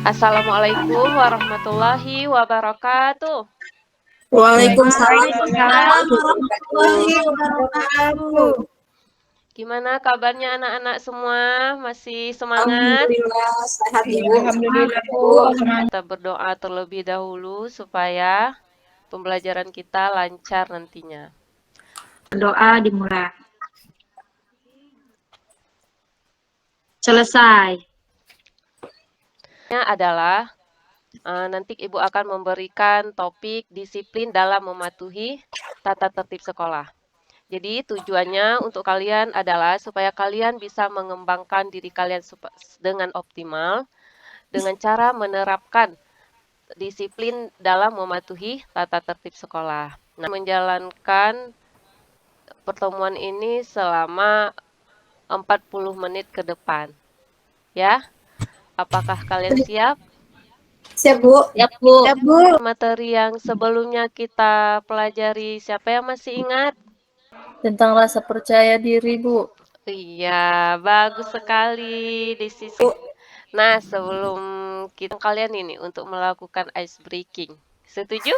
Assalamualaikum warahmatullahi wabarakatuh. Waalaikumsalam Waalaikumsalam warahmatullahi wabarakatuh. Gimana kabarnya anak-anak semua? Masih semangat? Alhamdulillah sehat Ibu. Alhamdulillah Bu. Kita berdoa terlebih dahulu supaya pembelajaran kita lancar nantinya. Doa dimulai. Selesai. Adalah nanti Ibu akan memberikan topik disiplin dalam mematuhi tata tertib sekolah. Jadi tujuannya untuk kalian adalah supaya kalian bisa mengembangkan diri kalian dengan optimal dengan cara menerapkan disiplin dalam mematuhi tata tertib sekolah. Nah, menjalankan pertemuan ini selama 40 menit ke depan. Ya, apakah kalian siap? Siap Bu. Siap Bu. Siap Bu. Materi yang sebelumnya kita pelajari, siapa yang masih ingat? Tentang rasa percaya diri Bu. Iya, bagus sekali di sisi. Nah, sebelum kita kalian ini untuk melakukan ice breaking. Setuju?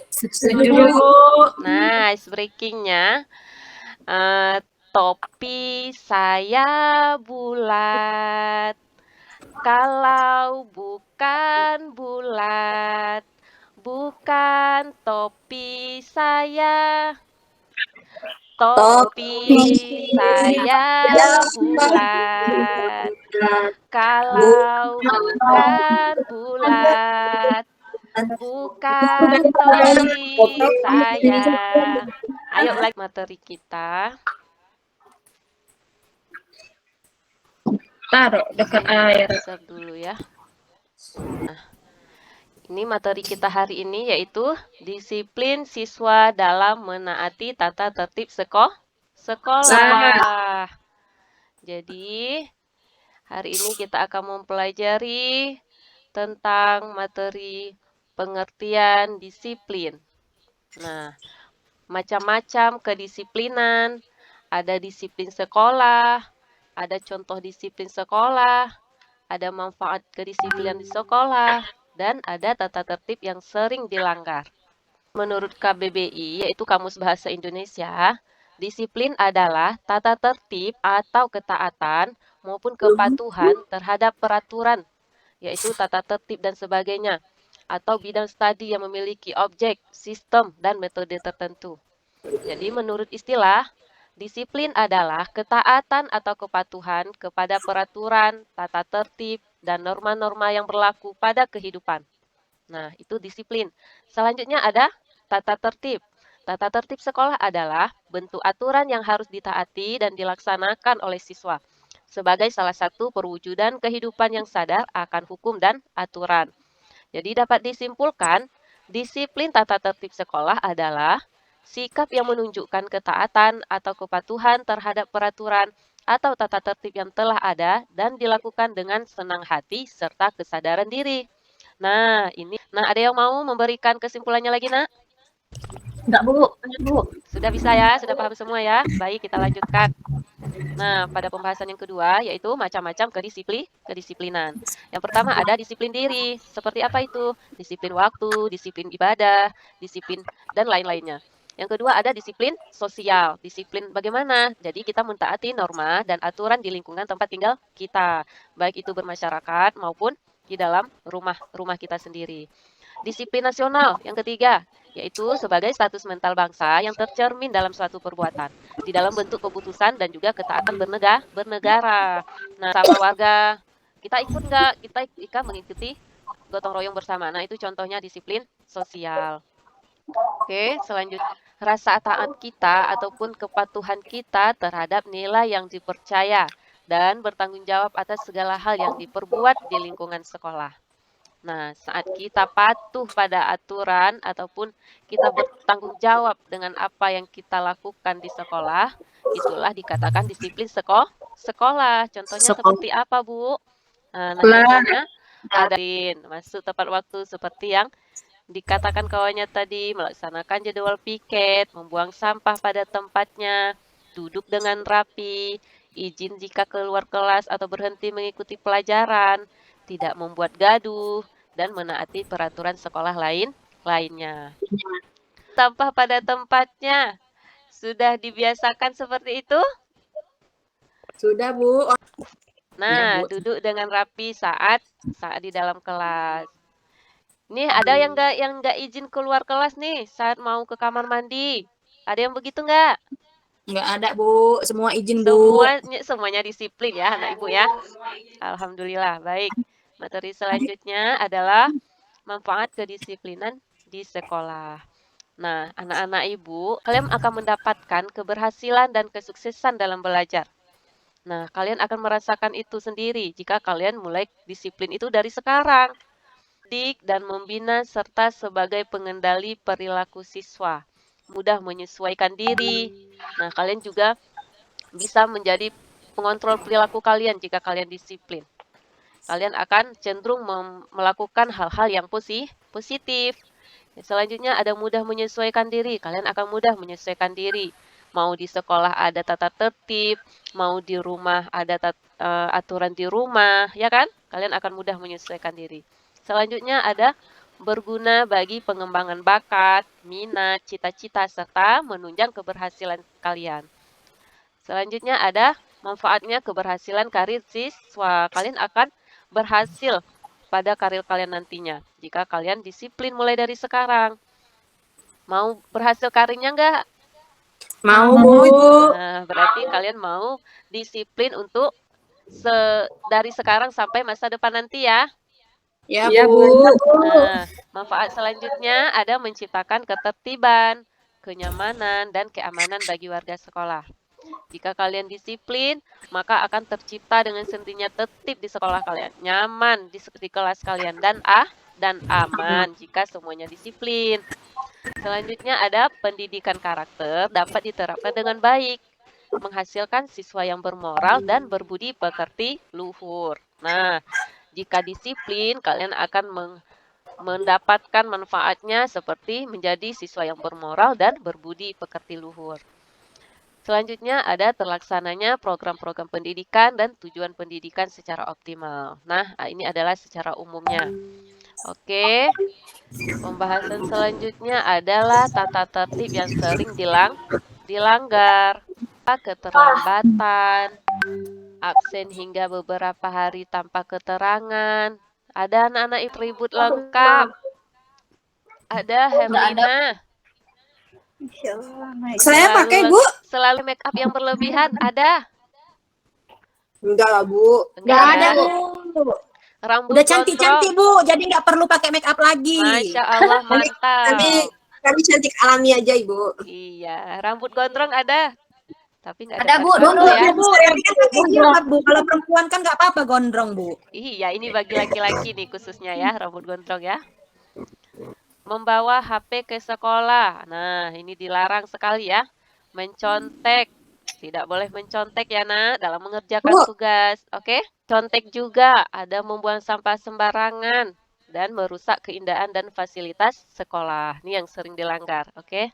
Setuju Bu. Nah, ice breakingnya topi saya bulat. Kalau bukan bulat, bukan topi saya. Topi saya bulat. Kalau bukan bulat, bukan topi saya. Ayo like materi kita. Taruh dekat air. Besar dulu ya. Nah, ini materi kita hari ini yaitu disiplin siswa dalam menaati tata tertib sekolah. Jadi, hari ini kita akan mempelajari tentang materi pengertian disiplin. Nah, macam-macam kedisiplinan, ada disiplin sekolah, ada contoh disiplin sekolah, ada manfaat kedisiplinan di sekolah, dan ada tata tertib yang sering dilanggar. Menurut KBBI, yaitu Kamus Bahasa Indonesia, disiplin adalah tata tertib atau ketaatan maupun kepatuhan terhadap peraturan, yaitu tata tertib dan sebagainya, atau bidang studi yang memiliki objek, sistem, dan metode tertentu. Jadi menurut istilah, disiplin adalah ketaatan atau kepatuhan kepada peraturan, tata tertib, dan norma-norma yang berlaku pada kehidupan. Nah, itu disiplin. Selanjutnya ada tata tertib. Tata tertib sekolah adalah bentuk aturan yang harus ditaati dan dilaksanakan oleh siswa sebagai salah satu perwujudan kehidupan yang sadar akan hukum dan aturan. Jadi dapat disimpulkan, disiplin tata tertib sekolah adalah sikap yang menunjukkan ketaatan atau kepatuhan terhadap peraturan atau tata tertib yang telah ada dan dilakukan dengan senang hati serta kesadaran diri. Nah, ada yang mau memberikan kesimpulannya lagi, Nak? Enggak Bu, lanjut Bu. Sudah bisa ya? Sudah paham semua ya? Baik, kita lanjutkan. Nah, pada pembahasan yang kedua, yaitu macam-macam kedisiplinan. Yang pertama ada disiplin diri. Seperti apa itu? Disiplin waktu, disiplin ibadah, disiplin, dan lain-lainnya. Yang kedua ada disiplin sosial. Disiplin bagaimana? Jadi kita mentaati norma dan aturan di lingkungan tempat tinggal kita. Baik itu bermasyarakat maupun di dalam rumah kita sendiri. Disiplin nasional, yang ketiga, yaitu sebagai status mental bangsa yang tercermin dalam suatu perbuatan, di dalam bentuk keputusan dan juga ketaatan bernegara. Nah, sama warga, kita ikut nggak? Kita mengikuti gotong royong bersama. Nah, itu contohnya disiplin sosial. Oke, selanjutnya. Rasa taat kita ataupun kepatuhan kita terhadap nilai yang dipercaya dan bertanggung jawab atas segala hal yang diperbuat di lingkungan sekolah. Nah, saat kita patuh pada aturan ataupun kita bertanggung jawab dengan apa yang kita lakukan di sekolah, itulah dikatakan disiplin sekolah. Contohnya seperti apa, Bu? Nah, contohnya ada masuk tepat waktu seperti yang dikatakan kawannya tadi, melaksanakan jadwal piket, membuang sampah pada tempatnya, duduk dengan rapi, izin jika keluar kelas atau berhenti mengikuti pelajaran, tidak membuat gaduh, dan menaati peraturan sekolah lainnya. Sampah pada tempatnya. Sudah dibiasakan seperti itu? Sudah, Bu. Oh, iya, Nah, Bu. duduk dengan rapi saat di dalam kelas. Nih, ada yang nggak izin keluar kelas nih saat mau ke kamar mandi. Ada yang begitu nggak? Nggak ada, Bu. Semua izin, Bu. Semuanya disiplin ya, anak ibu ya. Alhamdulillah, baik. Materi selanjutnya adalah manfaat kedisiplinan di sekolah. Nah, anak-anak ibu, kalian akan mendapatkan keberhasilan dan kesuksesan dalam belajar. Nah, kalian akan merasakan itu sendiri jika kalian mulai disiplin itu dari sekarang. Dan membina serta sebagai pengendali perilaku siswa. Mudah menyesuaikan diri. Nah, kalian juga bisa menjadi pengontrol perilaku kalian jika kalian disiplin. Kalian akan cenderung melakukan hal-hal yang positif. Selanjutnya ada mudah menyesuaikan diri. Kalian akan mudah menyesuaikan diri. Mau di sekolah ada tata tertib, mau di rumah ada aturan di rumah, ya kan? Kalian akan mudah menyesuaikan diri. Selanjutnya ada berguna bagi pengembangan bakat, minat, cita-cita, serta menunjang keberhasilan kalian. Selanjutnya ada manfaatnya keberhasilan karir siswa. Kalian akan berhasil pada karir kalian nantinya jika kalian disiplin mulai dari sekarang. Mau berhasil karirnya nggak? Mau, Bu. Nah, berarti kalian mau disiplin untuk dari sekarang sampai masa depan nanti ya. Ya, Bu. Nah, manfaat selanjutnya ada menciptakan ketertiban, kenyamanan, dan keamanan bagi warga sekolah. Jika kalian disiplin, maka akan tercipta dengan sendirinya tertib di sekolah kalian, nyaman di kelas kalian, dan aman jika semuanya disiplin. Selanjutnya ada pendidikan karakter dapat diterapkan dengan baik, menghasilkan siswa yang bermoral dan berbudi pekerti luhur. Nah, jika disiplin, kalian akan mendapatkan manfaatnya seperti menjadi siswa yang bermoral dan berbudi pekerti luhur. Selanjutnya ada terlaksananya program-program pendidikan dan tujuan pendidikan secara optimal. Nah, ini adalah secara umumnya. Oke, pembahasan selanjutnya adalah tata tertib yang sering dilanggar, keterlambatan, absen hingga beberapa hari tanpa keterangan. Ada anak-anak ribut lengkap. Ada Herlina. Saya pakai, Bu. Selalu make up yang berlebihan. Ada? Enggak lah, Bu. Enggak ada, Bu. Rambut Udah cantik-cantik, gondrong. Bu. Jadi nggak perlu pakai make up lagi. Masya Allah, mantap. Kami cantik alami aja, Ibu. Iya, rambut gondrong ada. Tapi nggak Ada, ada Bu. tato ya. Bu. Bu. Kalau perempuan kan nggak apa-apa gondrong, Bu. Iya, ini bagi laki-laki nih khususnya ya, rambut gondrong ya. Membawa HP ke sekolah. Nah, ini dilarang sekali ya. Mencontek. Tidak boleh mencontek ya, Nak, dalam mengerjakan tugas. Oke? Contek juga ada membuang sampah sembarangan dan merusak keindahan dan fasilitas sekolah. Ini yang sering dilanggar, oke?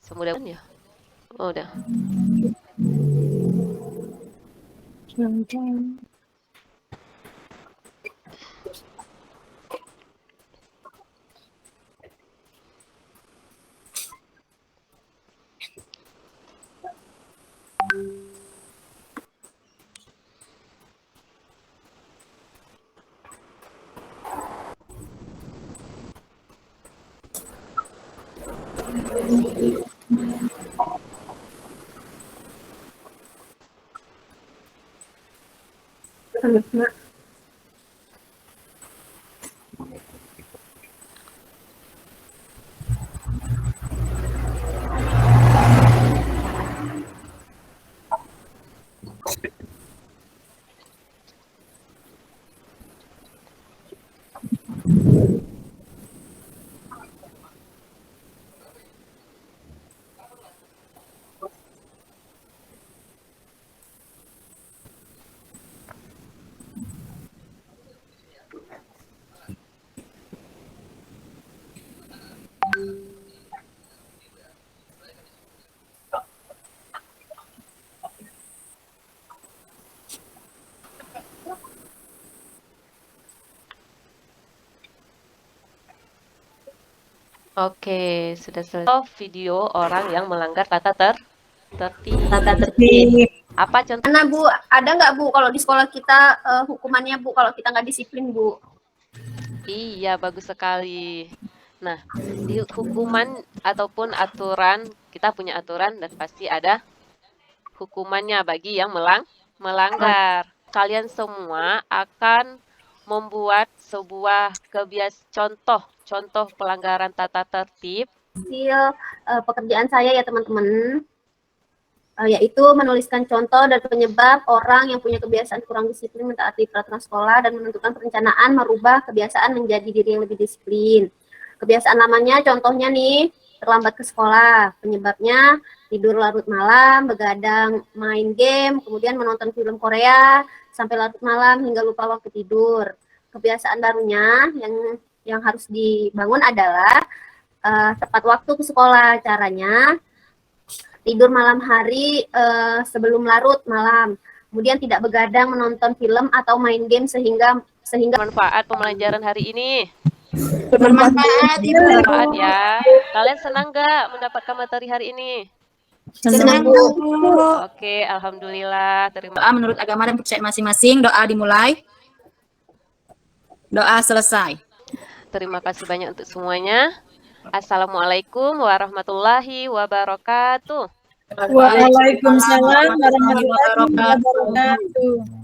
Semudah-mudahan ya. Oh, udah. Oke, sudah selesai. Oh, video orang yang melanggar tata tertib. Tata tertib. Apa contoh? Mana Bu, ada nggak Bu kalau di sekolah kita hukumannya Bu kalau kita nggak disiplin Bu? Iya, bagus sekali. Nah, di hukuman ataupun aturan, kita punya aturan dan pasti ada hukumannya bagi yang melanggar. Kalian semua akan membuat sebuah contoh pelanggaran tata tertib. Hasil pekerjaan saya ya teman-teman, yaitu menuliskan contoh dan penyebab orang yang punya kebiasaan kurang disiplin mentaati peraturan sekolah dan menentukan perencanaan merubah kebiasaan menjadi diri yang lebih disiplin. Kebiasaan lamanya contohnya nih, terlambat ke sekolah, penyebabnya tidur larut malam, begadang main game, kemudian menonton film Korea sampai larut malam hingga lupa waktu tidur. Kebiasaan barunya yang harus dibangun adalah tepat waktu ke sekolah. Caranya tidur malam hari sebelum larut malam, kemudian tidak begadang menonton film atau main game sehingga Manfaat pembelajaran hari ini. Bermanfaat, Ibu. Bermanfaat ya. Kalian senang nggak mendapatkan materi hari ini? Senang, Bu. Oke, alhamdulillah. Terima Doa menurut agama dan percayaan masing-masing. Doa dimulai. Doa selesai. Terima kasih banyak untuk semuanya. Assalamualaikum warahmatullahi wabarakatuh. Waalaikumsalam warahmatullahi wabarakatuh.